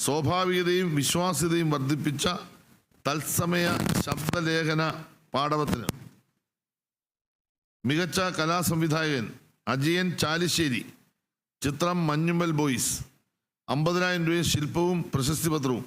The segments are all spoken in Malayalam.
സ്വാഭാവികതയും വിശ്വാസ്യതയും വർദ്ധിപ്പിച്ച തത്സമയ ശബ്ദലേഖന പാടവത്തിന് മികച്ച കലാസംവിധായകൻ അജയൻ ചാലിശ്ശേരി. ചിത്രം മഞ്ഞുമ്മൽ ബോയ്സ്. 50,000 രൂപയും ശില്പവും പ്രശസ്തിപത്രവും.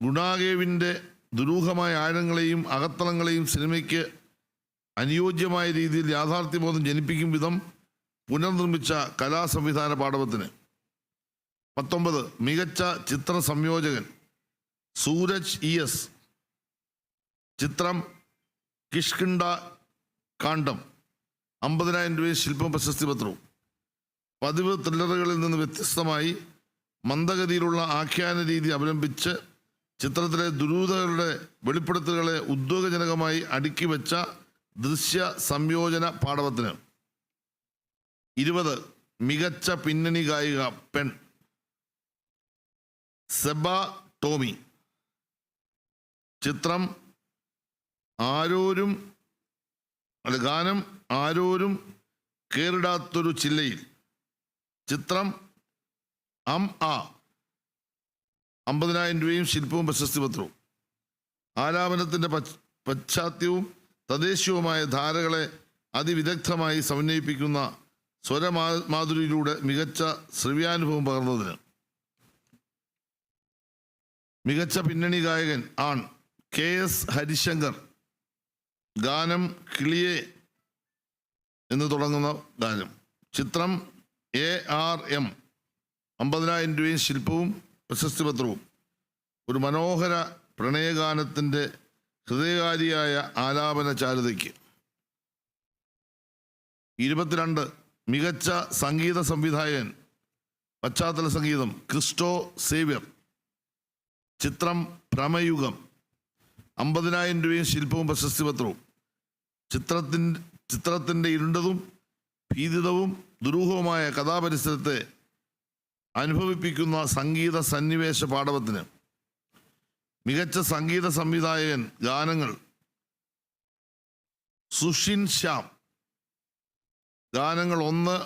ഗുണാകേവിൻ്റെ ദുരൂഹമായ ആഴങ്ങളെയും അകത്തളങ്ങളെയും സിനിമയ്ക്ക് അനുയോജ്യമായ രീതിയിൽ യാഥാർത്ഥ്യബോധം ജനിപ്പിക്കും വിധം പുനർനിർമ്മിച്ച കലാസംവിധാന പാടവത്തിന് 19 മികച്ച ചിത്ര സംയോജകൻ സൂരജ് ES. ചിത്രം കിഷ്കിണ്ട കാണ്ഡം. 50,000 രൂപയും ശില്പം പ്രശസ്തിപത്രവും. പതിവ് ത്രില്ലറുകളിൽ നിന്ന് വ്യത്യസ്തമായി മന്ദഗതിയിലുള്ള ആഖ്യാന രീതി അവലംബിച്ച് ചിത്രത്തിലെ ദുരൂഹതകളുടെ വെളിപ്പെടുത്തലുകളെ ഉദ്വേഗജനകമായി അടുക്കി വെച്ച ദൃശ്യ സംയോജന പാടവത്തിന് 20 മികച്ച പിന്നണി ഗായിക പെൺ സെബ ടോമി. ചിത്രം ഗാനം ആരോരും കേറിടാത്തൊരു ചില്ലയിൽ. ചിത്രം ആ. 50,000 രൂപയും ശില്പവും പ്രശസ്തിപത്രവും. ആലാപനത്തിൻ്റെ പശ്ചാത്തലവും തദ്ദേശീയവുമായ ധാരകളെ അതിവിദഗ്ധമായി സമന്വയിപ്പിക്കുന്ന സ്വരമാധുരിയിലൂടെ മികച്ച ശ്രവ്യാനുഭവം പകർന്നതിന് മികച്ച പിന്നണി ഗായകൻ ആൺ KS ഹരിശങ്കർ. ഗാനം കിളിയെ എന്ന് തുടങ്ങുന്ന ഗാനം. ചിത്രം ARM. 50,000 രൂപയും ശില്പവും പ്രശസ്തിപത്രവും. ഒരു മനോഹര പ്രണയഗാനത്തിൻ്റെ ഹൃദയകാരിയായ ആലാപന ചാരുതയ്ക്ക് 22 മികച്ച സംഗീത സംവിധായകൻ പശ്ചാത്തല സംഗീതം ക്രിസ്റ്റോ സേവ്യർ. ചിത്രം ഭ്രമയുഗം. 50,000 രൂപയും ശില്പവും പ്രശസ്തിപത്രവും. ചിത്രത്തിൻ്റെ ഇരുണ്ടതും ഭീതിതവും ദുരൂഹവുമായ കഥാപരിസരത്തെ അനുഭവിപ്പിക്കുന്ന സംഗീത സന്നിവേശ പാടവത്തിന് മികച്ച സംഗീത സംവിധായകൻ ഗാനങ്ങൾ സുഷിൻ ശ്യാം. ഗാനങ്ങൾ 1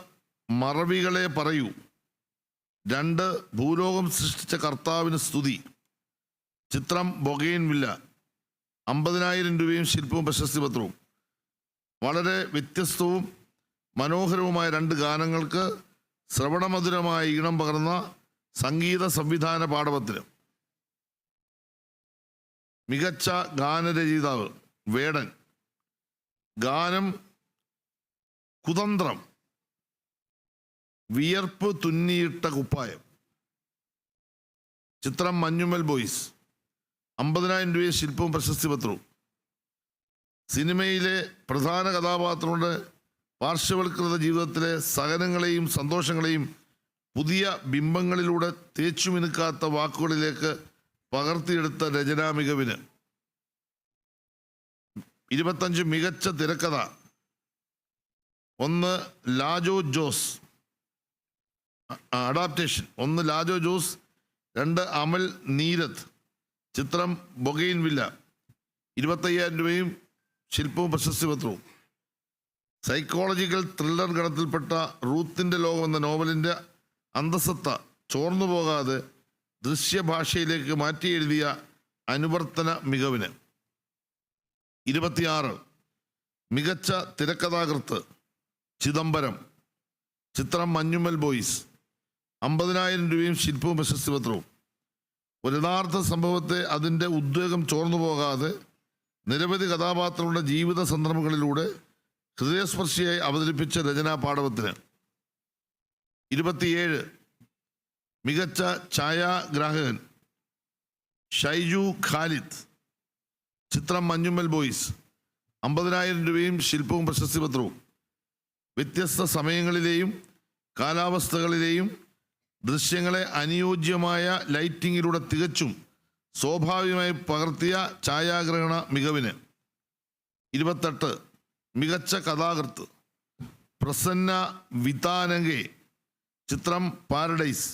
മറവികളെ പറയൂ, 2 ഭൂലോകം സൃഷ്ടിച്ച കർത്താവിന് സ്തുതി. ചിത്രം ബൊഗെയിൻവില്ല. 50,000 രൂപയും ശില്പവും പ്രശസ്തിപത്രവും. വളരെ വ്യത്യസ്തവും മനോഹരവുമായ 2 ഗാനങ്ങൾക്ക് ശ്രവണമധുരമായ ഈണം പകർന്ന സംഗീത സംവിധാന പാടവത്തിന് മികച്ച ഗാനരചയിതാവ് വേടൻ. ഗാനം കുതന്ത്രം. വിയർപ്പ് തുന്നിയിട്ട കുപ്പായം. ചിത്രം മഞ്ഞുമ്മൽ ബോയ്സ്. 50,000 രൂപയും ശില്പവും പ്രശസ്തിപത്രവും. സിനിമയിലെ പ്രധാന കഥാപാത്രങ്ങളുടെ പാർശ്വവൽകൃത ജീവിതത്തിലെ സഹനങ്ങളെയും സന്തോഷങ്ങളെയും പുതിയ ബിംബങ്ങളിലൂടെ തേച്ചുമിനുക്കാത്ത വാക്കുകളിലേക്ക് പകർത്തിയെടുത്ത രചനാ മികവിന് 25 മികച്ച തിരക്കഥ. 1 ലാജോ ജോസ് അഡാപ്റ്റേഷൻ. 1 ലാജോ ജോസ്, 2 അമൽ നീരദ്. ചിത്രം ബൊഗെയിൻവില്ല. 25,000 രൂപയും ശില്പവും പ്രശസ്തിപത്രവും. സൈക്കോളജിക്കൽ ത്രില്ലർ ഗണത്തിൽപ്പെട്ട റൂത്തിൻ്റെ ലോകം എന്ന നോവലിൻ്റെ അന്തസത്ത ചോർന്നു പോകാതെ ദൃശ്യഭാഷയിലേക്ക് മാറ്റി എഴുതിയ അനുവർത്തന മികവിന് 26 മികച്ച തിരക്കഥാകൃത്ത് ചിദംബരം. ചിത്രം മഞ്ഞുമ്മൽ ബോയ്സ്. 50,000 രൂപയും ശില്പവും പ്രശസ്തിപത്രവും. ഒരു യഥാർത്ഥ സംഭവത്തെ അതിൻ്റെ ഉദ്വേഗം ചോർന്നു പോകാതെ നിരവധി കഥാപാത്രങ്ങളുടെ ജീവിത സന്ദർഭങ്ങളിലൂടെ ഹൃദയസ്പർശിയായി അവതരിപ്പിച്ച രചനാ പാടവത്തിന് 27 മികച്ച ഛായാഗ്രാഹകൻ ഷൈജു ഖാലിദ്. ചിത്രം മഞ്ഞുമ്മൽ ബോയ്സ്. 50,000 രൂപയും ശില്പവും പ്രശസ്തിപത്രവും. വ്യത്യസ്ത സമയങ്ങളിലെയും കാലാവസ്ഥകളിലെയും ദൃശ്യങ്ങളെ അനുയോജ്യമായ ലൈറ്റിങ്ങിലൂടെ തികച്ചും സ്വാഭാവികമായി പകർത്തിയ ഛായാഗ്രഹണ മികവിന് 28 മികച്ച കഥാകൃത്ത് പ്രസന്ന വിതാനങ്കെ. ചിത്രം പാരഡൈസ്.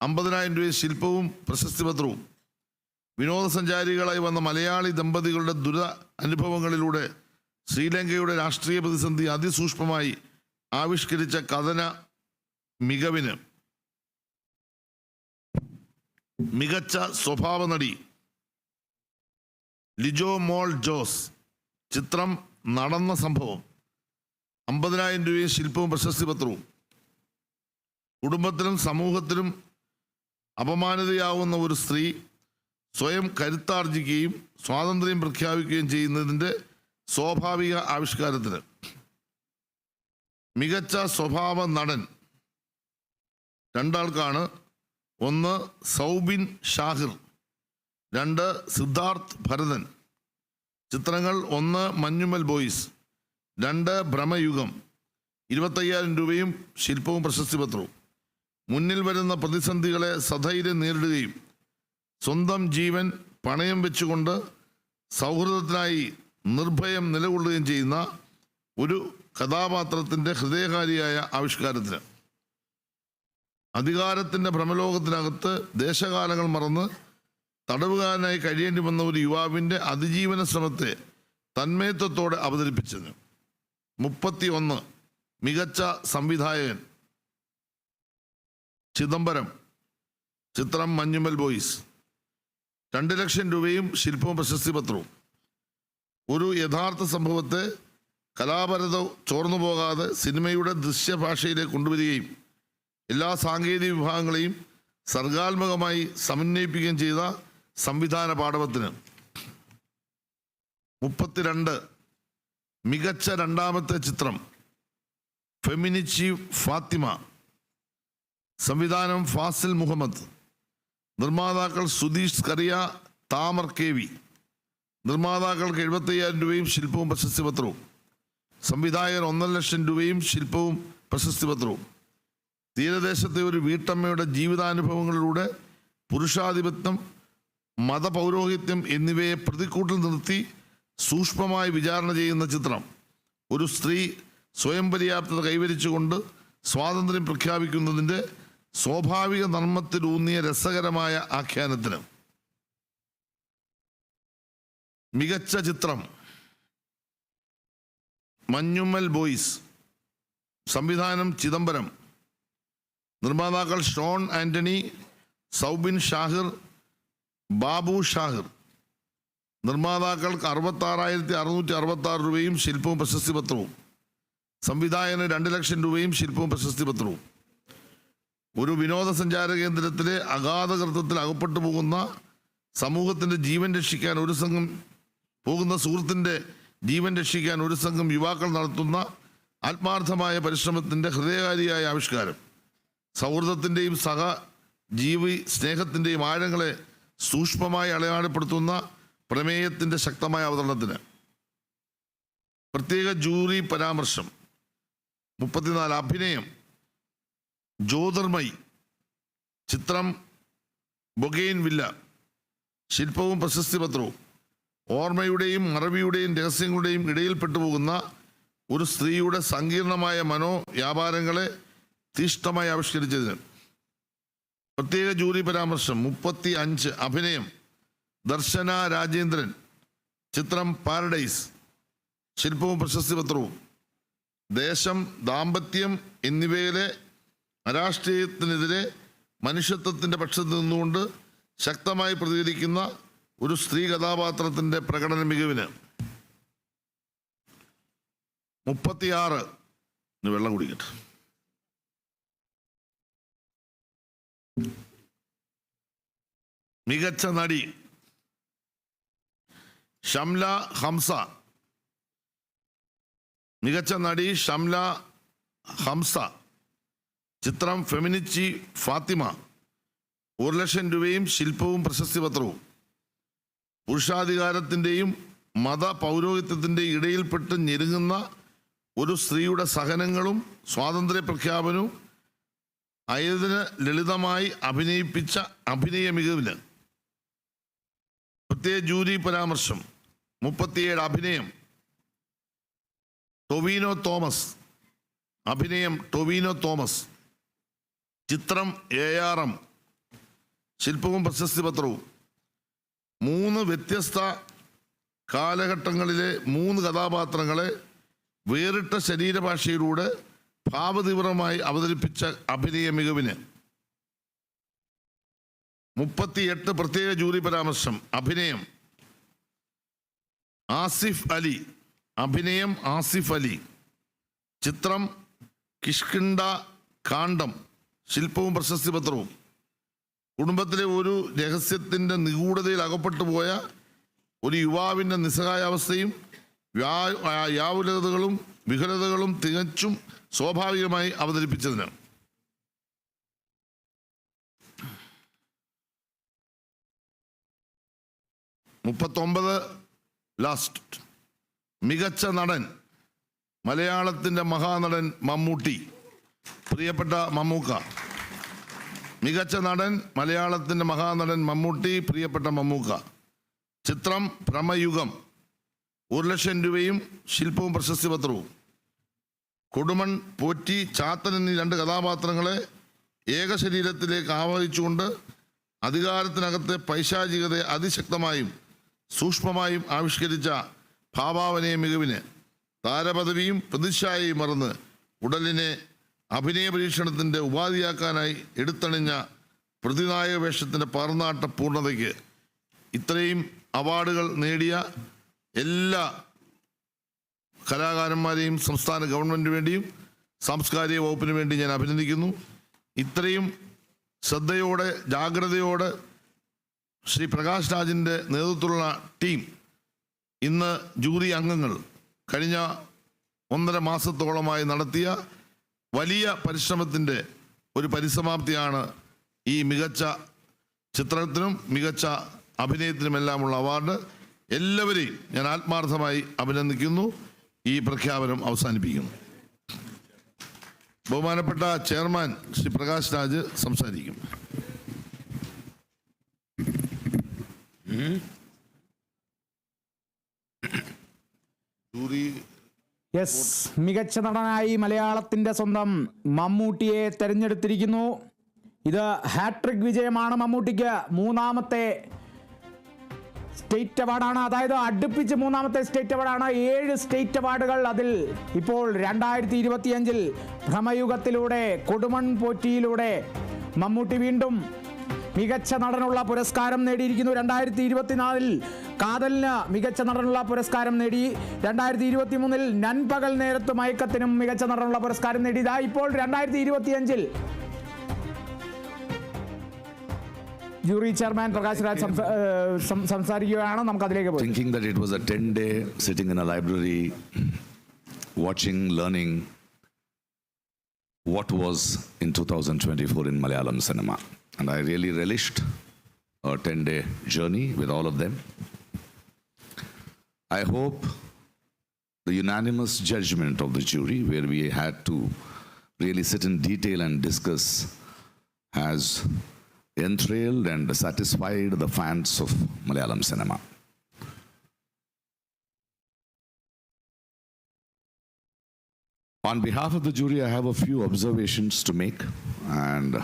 50,000 രൂപയും ശില്പവും പ്രശസ്തിപത്രവും. വിനോദസഞ്ചാരികളായി വന്ന മലയാളി ദമ്പതികളുടെ അനുഭവങ്ങളിലൂടെ ശ്രീലങ്കയുടെ രാഷ്ട്രീയ പ്രതിസന്ധി അതിസൂക്ഷ്മമായി ആവിഷ്കരിച്ച കഥന മികവിന് മികച്ച സ്വഭാവ നടി ലിജോ മോൾ ജോസ്. ചിത്രം നടന്ന സംഭവം. 50,000 രൂപയും ശില്പവും പ്രശസ്തി പത്രവും. കുടുംബത്തിലും സമൂഹത്തിലും അപമാനിതയാവുന്ന ഒരു സ്ത്രീ സ്വയം കരുത്താർജിക്കുകയും സ്വാതന്ത്ര്യം പ്രഖ്യാപിക്കുകയും ചെയ്യുന്നതിൻ്റെ സ്വാഭാവിക ആവിഷ്കാരത്തിന്. മികച്ച സ്വഭാവ നടൻ രണ്ടാൾക്കാണ്. ഒന്ന് സൗബിൻ ഷാഹിർ, 2 സിദ്ധാർത്ഥ് ഭരതൻ. ചിത്രങ്ങൾ: 1 മഞ്ഞുമൽ ബോയ്സ്, 2 ഭ്രമയുഗം. 25,000 രൂപയും ശില്പവും പ്രശസ്തി പത്രവും. മുന്നിൽ വരുന്ന പ്രതിസന്ധികളെ സധൈര്യം നേരിടുകയും സ്വന്തം ജീവൻ പണയം വെച്ചുകൊണ്ട് സൗഹൃദത്തിനായി നിർഭയം നിലകൊള്ളുകയും ചെയ്യുന്ന ഒരു കഥാപാത്രത്തിൻ്റെ ഹൃദയകാരിയായ ആവിഷ്കാരത്തിന്. അധികാരത്തിൻ്റെ ഭ്രമലോകത്തിനകത്ത് ദേശകാലങ്ങൾ മറന്ന് തടവുകാരനായി കഴിയേണ്ടി വന്ന ഒരു യുവാവിൻ്റെ അതിജീവന ശ്രമത്തെ തന്മയത്വത്തോടെ അവതരിപ്പിച്ചത്. 31 മികച്ച സംവിധായകൻ ചിദംബരം. ചിത്രം മഞ്ഞുമൽ ബോയ്സ്. 2 ലക്ഷം രൂപയും ശില്പവും പ്രശസ്തി പത്രവും. ഒരു യഥാർത്ഥ സംഭവത്തെ കലാപരത ചോർന്നു പോകാതെ സിനിമയുടെ ദൃശ്യഭാഷയിലേക്ക് കൊണ്ടുവരികയും എല്ലാ സാങ്കേതിക വിഭാഗങ്ങളെയും സർഗാത്മകമായി സമന്വയിപ്പിക്കുകയും ചെയ്ത സംവിധാന പാടവത്തിന്. 32 മികച്ച രണ്ടാമത്തെ ചിത്രം ഫെമിനിച്ചി ഫാത്തിമ. സംവിധാനം ഫാസിൽ മുഹമ്മദ്. നിർമ്മാതാക്കൾ സുധീഷ് കറിയ, താമർ KV. നിർമ്മാതാക്കൾക്ക് 75,000 രൂപയും ശില്പവും പ്രശസ്തി പത്രവും. സംവിധായകർ 1.5 ലക്ഷം രൂപയും ശില്പവും പ്രശസ്തി പത്രവും. തീരദേശത്തെ ഒരു വീട്ടമ്മയുടെ ജീവിതാനുഭവങ്ങളിലൂടെ പുരുഷാധിപത്യം, മതപൗരോഹിത്യം എന്നിവയെ പ്രതിക്കൂട്ടിൽ നിർത്തി സൂക്ഷ്മമായി വിചാരണ ചെയ്യുന്ന ചിത്രം. ഒരു സ്ത്രീ സ്വയം പര്യാപ്തത കൈവരിച്ചുകൊണ്ട് സ്വാതന്ത്ര്യം പ്രഖ്യാപിക്കുന്നതിൻ്റെ സ്വാഭാവിക നർമ്മത്തിലൂന്നിയ രസകരമായ ആഖ്യാനത്തിന്. മികച്ച ചിത്രം മഞ്ഞുമൽ ബോയ്സ്. സംവിധാനം ചിദംബരം. നിർമ്മാതാക്കൾ ഷോൺ ആന്റണി, സൗബിൻ ഷാഹിർ, ബാബു ഷാഹിർ. നിർമ്മാതാക്കൾക്ക് 66,666 രൂപയും ശില്പവും പ്രശസ്തി പത്രവും. സംവിധായകന് 2 ലക്ഷം രൂപയും ശില്പവും പ്രശസ്തി പത്രവും. ഒരു വിനോദസഞ്ചാര കേന്ദ്രത്തിലെ അഗാധകൃത്യത്തിൽ അകപ്പെട്ടു പോകുന്ന സമൂഹത്തിൻ്റെ ജീവൻ രക്ഷിക്കാൻ ഒരു സംഘം സുഹൃത്തിൻ്റെ ജീവൻ രക്ഷിക്കാൻ ഒരു സംഘം യുവാക്കൾ നടത്തുന്ന ആത്മാർത്ഥമായ പരിശ്രമത്തിൻ്റെ ഹൃദയകാരിയായ ആവിഷ്കാരം. സൗഹൃദത്തിൻ്റെയും സഹജീവി സ്നേഹത്തിൻ്റെയും ആഴങ്ങളെ സൂക്ഷ്മമായി അടയാളപ്പെടുത്തുന്ന പ്രമേയത്തിൻ്റെ ശക്തമായ അവതരണത്തിന്. പ്രത്യേക ജൂറി പരാമർശം. 34 അഭിനയം ജ്യോതിർമയി. ചിത്രം ബൊഗെയിൻ വില്ല. ശില്പവും പ്രശസ്തി പത്രവും. ഓർമ്മയുടെയും മറവിയുടെയും രഹസ്യങ്ങളുടെയും ഇടയിൽപ്പെട്ടു പോകുന്ന ഒരു സ്ത്രീയുടെ സങ്കീർണമായ മനോവ്യാപാരങ്ങളെ തീഷ്ണമായി ആവിഷ്കരിച്ചതിന്. പ്രത്യേക ജൂറി പരാമർശം. 35 അഭിനയം ദർശന രാജേന്ദ്രൻ. ചിത്രം പാരഡൈസ്. ശില്പവും പ്രശസ്തി പത്രവും. ദേശം, ദാമ്പത്യം എന്നിവയിലെ അരാഷ്ട്രീയത്തിനെതിരെ മനുഷ്യത്വത്തിൻ്റെ പക്ഷത്ത് നിന്നുകൊണ്ട് ശക്തമായി പ്രതികരിക്കുന്ന ഒരു സ്ത്രീ കഥാപാത്രത്തിൻ്റെ പ്രകടന മികവിന്. 36 വെള്ളം കുടിക്കട്ടെ. മികച്ച നടി ഷംല ഹംസ. മികച്ച നടി ഷംല ഹംസ. ചിത്രം ഫെമിനിച്ചി ഫാത്തിമ. 1 ലക്ഷം രൂപയും ശില്പവും പ്രശസ്തി പത്രവും. പുരുഷാധികാരത്തിൻ്റെയും മത പൗരോഹിത്യത്തിൻ്റെയും ഇടയിൽപ്പെട്ട് ഞെരുങ്ങുന്ന ഒരു സ്ത്രീയുടെ സഹനങ്ങളും സ്വാതന്ത്ര്യ പ്രഖ്യാപനവും അതിന് ലളിതമായി അഭിനയിപ്പിച്ച അഭിനയ മികവിന്. പ്രത്യേക ജൂറി പരാമർശം. 37 അഭിനയം ടൊവിനോ തോമസ്. അഭിനയം ടൊവിനോ തോമസ്. ചിത്രം ARM. ശില്പവും പ്രശസ്തി പത്രവും. 3 വ്യത്യസ്ത കാലഘട്ടങ്ങളിലെ 3 കഥാപാത്രങ്ങളെ വേറിട്ട ശരീരഭാഷയിലൂടെ ഭാവതീവ്രമായി അവതരിപ്പിച്ച അഭിനയ മികവിന്. 38 പ്രത്യേക ജൂറി പരാമർശം. അഭിനയം ആസിഫ് അലി. അഭിനയം ആസിഫ് അലി. ചിത്രം കിഷ്കിണ്ട കാണ്ഡം. ശില്പവും പ്രശസ്തി പത്രവും. കുടുംബത്തിലെ ഒരു രഹസ്യത്തിൻ്റെ നിഗൂഢതയിൽ അകപ്പെട്ടു പോയ ഒരു യുവാവിൻ്റെ നിസ്സഹായാവസ്ഥയും വ്യാകുലതകളും വിഹുലതകളും തികച്ചും സ്വാഭാവികമായി അവതരിപ്പിച്ചതിന്. ലാസ്റ്റ്. മികച്ച നടൻ മലയാളത്തിൻ്റെ മഹാനടൻ മമ്മൂട്ടി. പ്രിയപ്പെട്ട മമ്മൂക്ക. മികച്ച നടൻ മലയാളത്തിൻ്റെ മഹാനടൻ മമ്മൂട്ടി. പ്രിയപ്പെട്ട മമ്മൂക്ക. ചിത്രം ഭ്രമയുഗം. 1,00,000 രൂപയും ശില്പവും പ്രശസ്തി പത്രവും. കൊടുമൺ, പോറ്റി, ചാത്തൻ എന്നീ 2 കഥാപാത്രങ്ങളെ ഏക ശരീരത്തിലേക്ക് ആവാഹിച്ചുകൊണ്ട് അധികാരത്തിനകത്തെ പൈശാചികതയെ അതിശക്തമായും സൂക്ഷ്മമായും ആവിഷ്കരിച്ച ഭാവാവനയ മികവിന് താരപദവിയും പ്രതിച്ഛായയും മറന്ന് ഉടലിനെ അഭിനയ പരീക്ഷണത്തിൻ്റെ ഉപാധിയാക്കാനായി എടുത്തണിഞ്ഞ പ്രതിനായക വേഷത്തിൻ്റെ പാർന്നാട്ട പൂർണ്ണതയ്ക്ക് ഇത്രയും അവാർഡുകൾ നേടിയ എല്ലാ കലാകാരന്മാരെയും സംസ്ഥാന ഗവൺമെൻറ്റിന് വേണ്ടിയും സാംസ്കാരിക വകുപ്പിന് വേണ്ടി ഞാൻ അഭിനന്ദിക്കുന്നു. ഇത്രയും ശ്രദ്ധയോടെ ജാഗ്രതയോടെ ശ്രീ പ്രകാശ് രാജിൻ്റെ നേതൃത്വത്തിലുള്ള ടീം, ഇന്ന് ജൂറി അംഗങ്ങൾ കഴിഞ്ഞ 1.5 മാസത്തോളമായി നടത്തിയ വലിയ പരിശ്രമത്തിൻ്റെ ഒരു പരിസമാപ്തിയാണ് ഈ മികച്ച ചിത്രത്തിനും മികച്ച അഭിനയത്തിനുമെല്ലാമുള്ള അവാർഡ്. എല്ലാവരെയും ഞാൻ ആത്മാർത്ഥമായി അഭിനന്ദിക്കുന്നു. ഈ പ്രഖ്യാപനം അവസാനിപ്പിക്കുന്നു. ബഹുമാനപ്പെട്ട ചെയർമാൻ ശ്രീ പ്രകാശ് രാജ് സംസാരിക്കും. മികച്ച നടനായി മലയാളത്തിന്റെ സ്വന്തം മമ്മൂട്ടിയെ തെരഞ്ഞെടുത്തിരിക്കുന്നു. ഇത് ഹാട്രിക് വിജയമാണ് മമ്മൂട്ടിക്ക്. 3ാമത്തെ സ്റ്റേറ്റ് അവാർഡാണ്. അതായത് അടുപ്പിച്ച് 3ാമത്തെ സ്റ്റേറ്റ് അവാർഡാണ്. 7 സ്റ്റേറ്റ് അവാർഡുകൾ. അതിൽ ഇപ്പോൾ 2025 ഭ്രമയുഗത്തിലൂടെ, കൊടുമൺ പോറ്റിയിലൂടെ മമ്മൂട്ടി വീണ്ടും മികച്ച നടനുള്ള പുരസ്കാരം നേടിയിരിക്കുന്നു. 2024 കാതലിന് മികച്ച നടനുള്ള പുരസ്കാരം നേടി. 2023 നൻപകൽ നേരത്ത് മയക്കത്തിനും മികച്ച നടനുള്ള പുരസ്കാരം നേടി. ഇതാ ഇപ്പോൾ 2025 ജൂറി ചെയർമാൻ പ്രകാശ് രാജ് സംസാരിക്കുകയാണ്. നമുക്ക് അതിലേക്ക് പോയി. Thinking that it was a 10-day sitting in a library, watching, learning what was in 2024 in Malayalam cinema. And I really relished a 10-day journey with all of them. I hope the unanimous judgment of the jury, where we had to really sit in detail and discuss, has entrailed and satisfied the fans of Malayalam cinema. On behalf of the jury, I have a few observations to make, and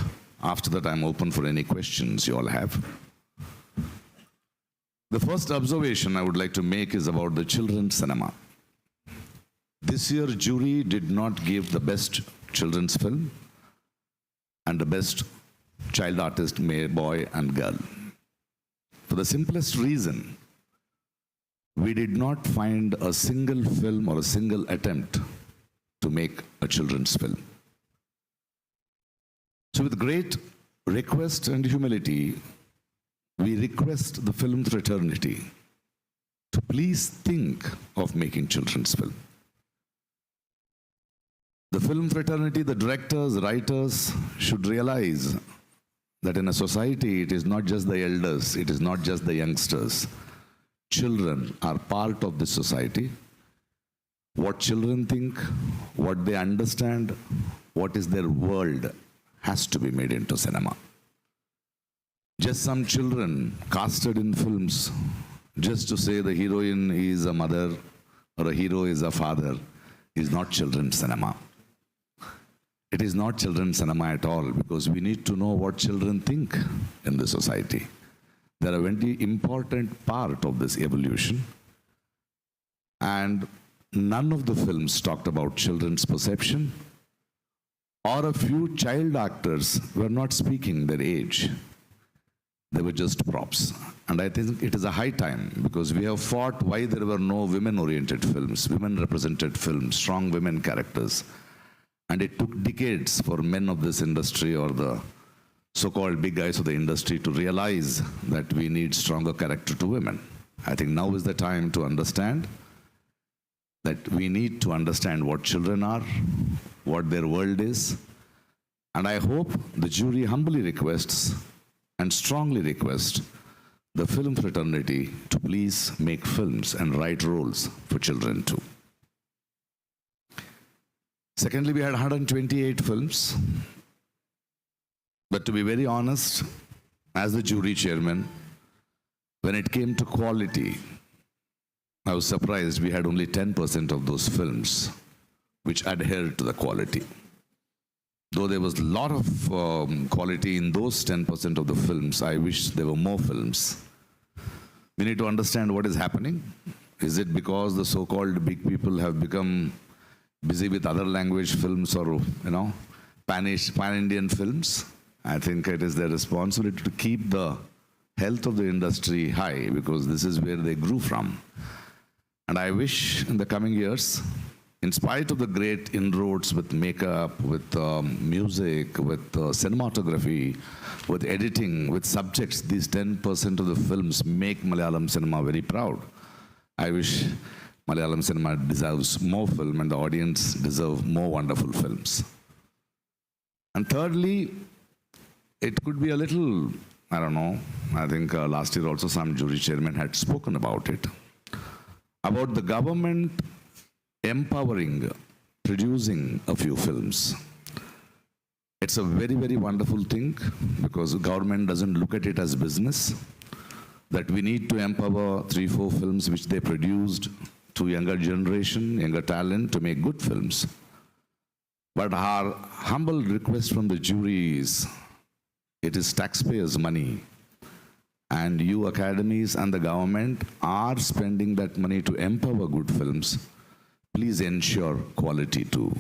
after that I'm open for any questions you all have. The first observation I would like to make is about the children's cinema. This year, jury did not give the best children's film and the best child artist, boy and girl. For the simplest reason, we did not find a single film or a single attempt to make a children's film. So with great request and humility, we request the film fraternity to please think of making children's film. The film fraternity, the directors, writers should realize that in a society, it is not just the elders, it is not just the youngsters. Children are part of this society. What children think, what they understand, what is their world has to be made into cinema. Just some children casted in films just to say the heroine is a mother or a hero is a father is not children's cinema. It is not children's cinema at all, because we need to know what children think in the society. They're a very important part of this evolution. And none of the films talked about children's perception, or a few child actors were not speaking their age. they were just props. And I think it is a high time, because we have fought why there were no women-oriented films, women-represented films, strong women characters. And it took decades for men of this industry, or the so-called big guys of the industry, to realize that we need stronger character to women. I think now is the time to understand that we need to understand what children are, what their world is. And I hope the jury humbly requests and strongly requests the film fraternity to please make films and write roles for children too. Secondly, we had 128 films. But to be very honest, as the jury chairman, when it came to quality, I was surprised we had only 10% of those films which adhered to the quality. Though there was a lot of quality in those 10% of the films, I wish there were more films. We need to understand what is happening. Is it because the so-called big people have become busy with other language films, or, pan-Indian films? I think it is their responsibility to keep the health of the industry high, because this is where they grew from. And I wish in the coming years, in spite of the great inroads with makeup, with music, with cinematography, with editing, with subjects, these 10% of the films make Malayalam cinema very proud. I wish Malayalam cinema deserves more film, and the audience deserve more wonderful films. And thirdly, it could be a little, I think last year also some jury chairman had spoken about it, about the government empowering, producing a few films. It's a very, very wonderful thing, because the government doesn't look at it as business, that we need to empower 3-4 films which they produced to younger generation, younger talent, to make good films. But our humble request from the jury is, it is taxpayers' money, and you academies and the government are spending that money to empower good films. Please ensure quality too.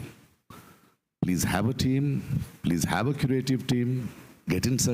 Please have a team, please have a creative team, get inside